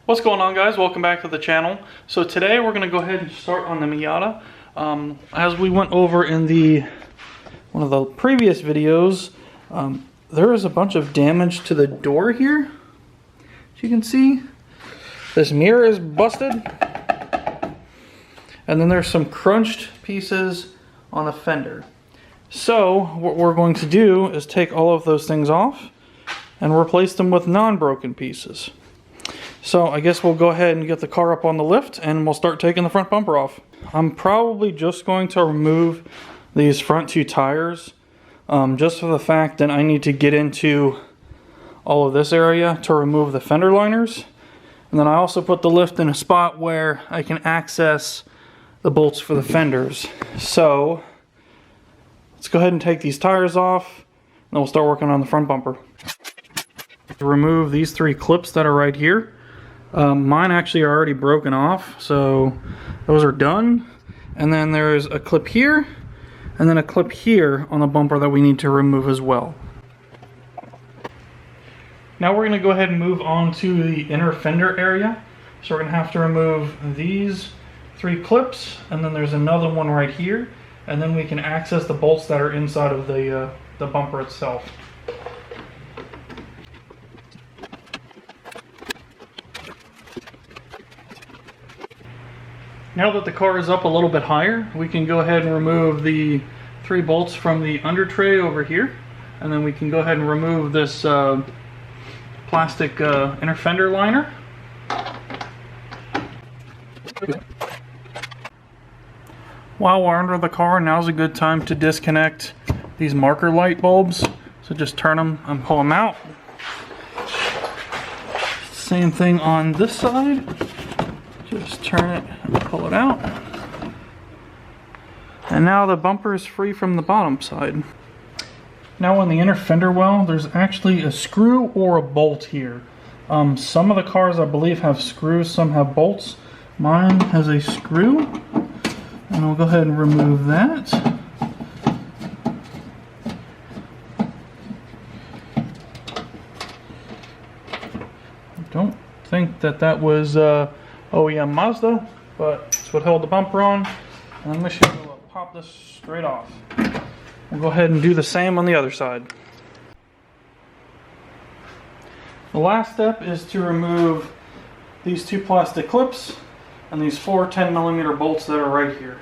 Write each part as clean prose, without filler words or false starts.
What's going on, guys? Welcome back to the channel. So today we're going to go ahead and start on the Miata. As we went over in one of the previous videos, there is a bunch of damage to the door here. As you can see, this mirror is busted. And then there's some crunched pieces on the fender. So what we're going to do is take all of those things off and replace them with non-broken pieces. So I guess we'll go ahead and get the car up on the lift and we'll start taking the front bumper off. I'm probably just going to remove these front two tires just for the fact that I need to get into all of this area to remove the fender liners. And then I also put the lift in a spot where I can access the bolts for the fenders. So let's go ahead and take these tires off and then we'll start working on the front bumper. Remove these three clips that are right here. Mine actually are already broken off, so those are done. And then there's a clip here, and then a clip here on the bumper that we need to remove as well. Now we're going to go ahead and move on to the inner fender area. So we're going to have to remove these three clips, and then there's another one right here, and then we can access the bolts that are inside of the bumper itself. Now that the car is up a little bit higher, we can go ahead and remove the three bolts from the under tray over here. And then we can go ahead and remove this plastic inner fender liner. While we're under the car, now's a good time to disconnect these marker light bulbs. So just turn them and pull them out. Same thing on this side. Just turn it and pull it out. And now the bumper is free from the bottom side. Now on the inner fender well, there's actually a screw or a bolt here. Some of the cars I believe have screws, some have bolts. Mine has a screw. And we'll go ahead and remove that. I don't think that was OEM Mazda, but it's what held the bumper on. And I'm just going to pop this straight off. We'll go ahead and do the same on the other side. The last step is to remove these two plastic clips and these four 10mm bolts that are right here.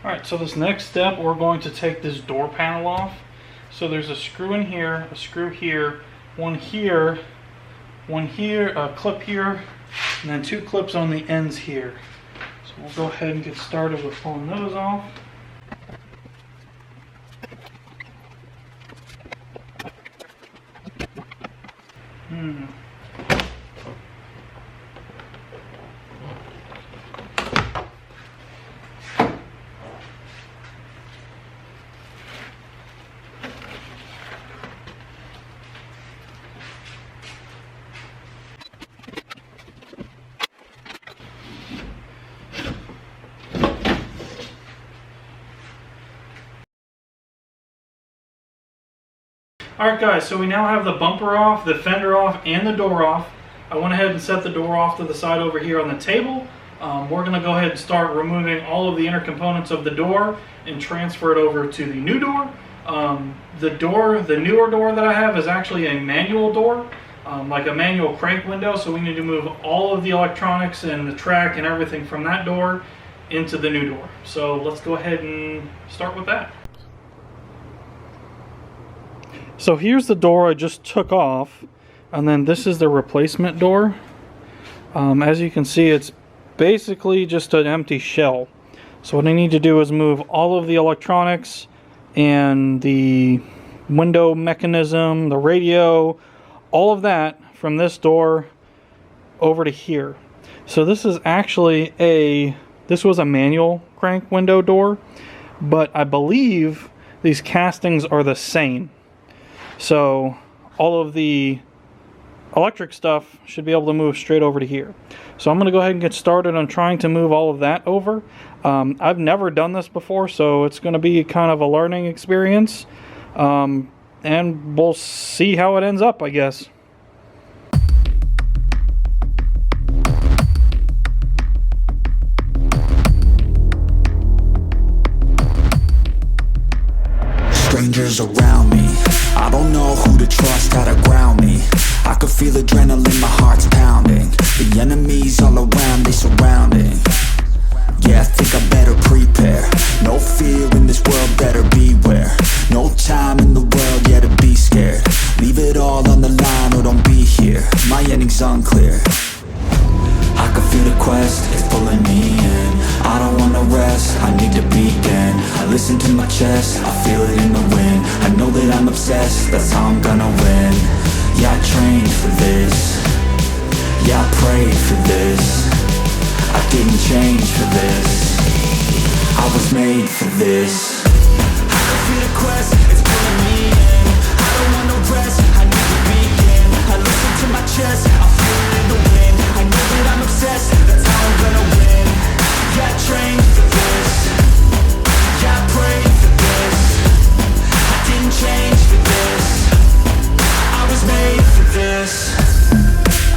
Alright, so this next step, we're going to take this door panel off. So there's a screw in here, a screw here, one here, a clip here, and then two clips on the ends here. So we'll go ahead and get started with pulling those off. Alright guys, so we now have the bumper off, the fender off, and the door off. I went ahead and set the door off to the side over here on the table. We're going to go ahead and start removing all of the inner components of the door and transfer it over to the new door. The newer door that I have is actually a manual door, like a manual crank window, so we need to move all of the electronics and the track and everything from that door into the new door. So let's go ahead and start with that. So here's the door I just took off, and then this is the replacement door. As you can see, it's basically just an empty shell. So what I need to do is move all of the electronics and the window mechanism, the radio, all of that from this door over to here. So this is actually This was a manual crank window door, but I believe these castings are the same. So all of the electric stuff should be able to move straight over to here. So I'm going to go ahead and get started on trying to move all of that over. I've never done this before, so it's going to be kind of a learning experience. And we'll see how it ends up, I guess. Strangers around me, I don't know who to trust, how to ground me. I could feel adrenaline, my heart's pounding. The enemies all around, they surrounding. Yeah, I think I better prepare. No fear in this world, better beware. No time in the world, yeah, to be scared. Leave it all on the line or don't be here. My ending's unclear. I can feel the quest, it's pulling me in. I don't wanna rest, I need to begin. I listen to my chest, I feel it in the wind. I know that I'm obsessed, that's how I'm gonna win. Yeah, I trained for this. Yeah, I prayed for this. I didn't change for this. I was made for this. I can feel the quest, it's pulling me in. I don't want no rest, I need to begin. I listen to my chest, I feel it in the wind. I know that I'm obsessed, that's how I'm gonna win. Yeah, I trained for this. Yeah, I prayed for this. I didn't change for this. I was made for this.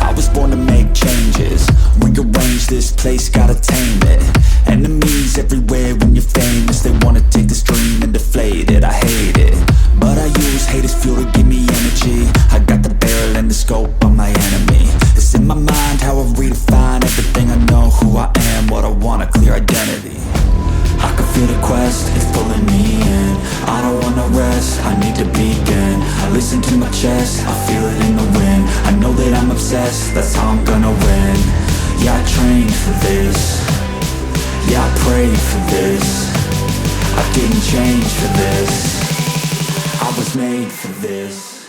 I was born to make changes. Rearrange this place, gotta tame it. Enemies everywhere when you're famous. They wanna take this dream and deflate it. I hate it, but I use hate as fuel to give me energy. I got the barrel and the scope on my enemy. It's in my mind how I redefine everything. I know who I am, what I want, a clear identity. I can feel the quest, it's pulling me in. I don't wanna rest, I need to begin. I listen to my chest, I feel it in the wind. I know that I'm obsessed, that's how I'm gonna win. Yeah, I trained for this. Yeah, I prayed for this. I didn't change for this. I was made for this.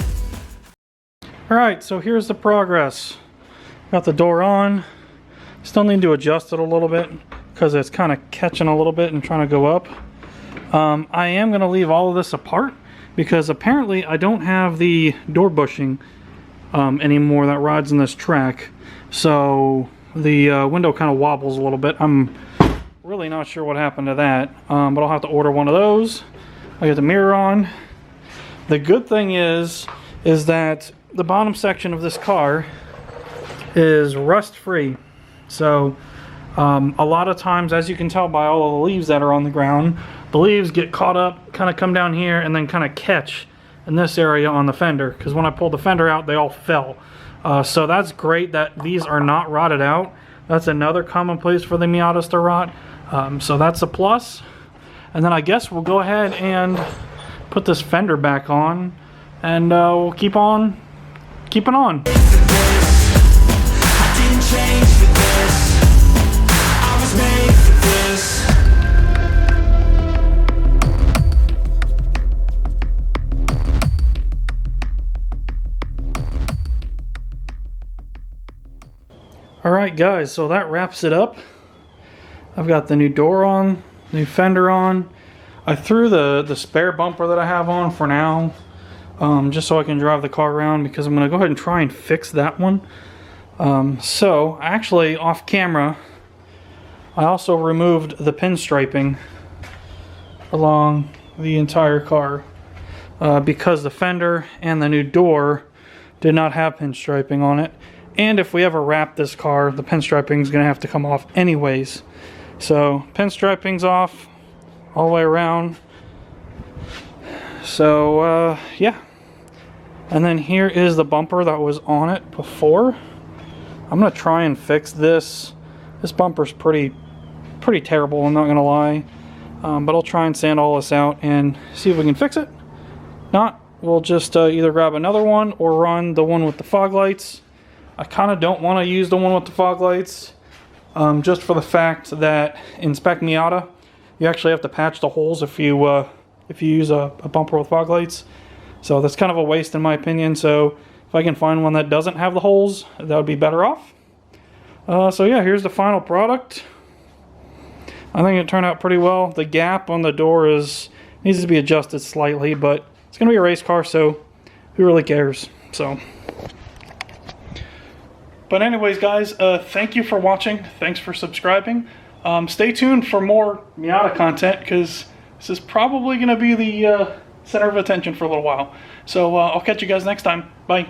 Alright, so here's the progress. Got the door on. Still need to adjust it a little bit because it's kind of catching a little bit and trying to go up. I am going to leave all of this apart because apparently I don't have the door bushing anymore that rides in this track. So the window kind of wobbles a little bit. I'm really not sure what happened to that, but I'll have to order one of those. I get the mirror on. The good thing is that the bottom section of this car is rust free. So a lot of times, as you can tell by all of the leaves that are on the ground, the leaves get caught up, kind of come down here, and then kind of catch in this area on the fender. Because when I pulled the fender out, they all fell. So that's great that these are not rotted out. That's another common place for the Miatas to rot. So that's a plus. And then I guess we'll go ahead and put this fender back on, and we'll keep on keeping on. Alright guys, so that wraps it up. I've got the new door on, new fender on. I threw the spare bumper that I have on for now, just so I can drive the car around, because I'm going to go ahead and try and fix that one. So actually, off camera, I also removed the pinstriping along the entire car because the fender and the new door did not have pinstriping on it. And if we ever wrap this car, the pinstriping is going to have to come off anyways. So pinstriping's off all the way around. So yeah. And then here is the bumper that was on it before. I'm going to try and fix this. This bumper's pretty terrible, I'm not going to lie. But I'll try and sand all this out and see if we can fix it. Not, we'll just either grab another one or run the one with the fog lights. I kind of don't want to use the one with the fog lights, just for the fact that in Spec Miata, you actually have to patch the holes if you use a bumper with fog lights. So that's kind of a waste in my opinion. So if I can find one that doesn't have the holes, that would be better off. So yeah, here's the final product. I think it turned out pretty well. The gap on the door needs to be adjusted slightly, but it's going to be a race car, so who really cares? So, but anyways, guys, thank you for watching. Thanks for subscribing. Stay tuned for more Miata content, because this is probably going to be the center of attention for a little while. So I'll catch you guys next time. Bye.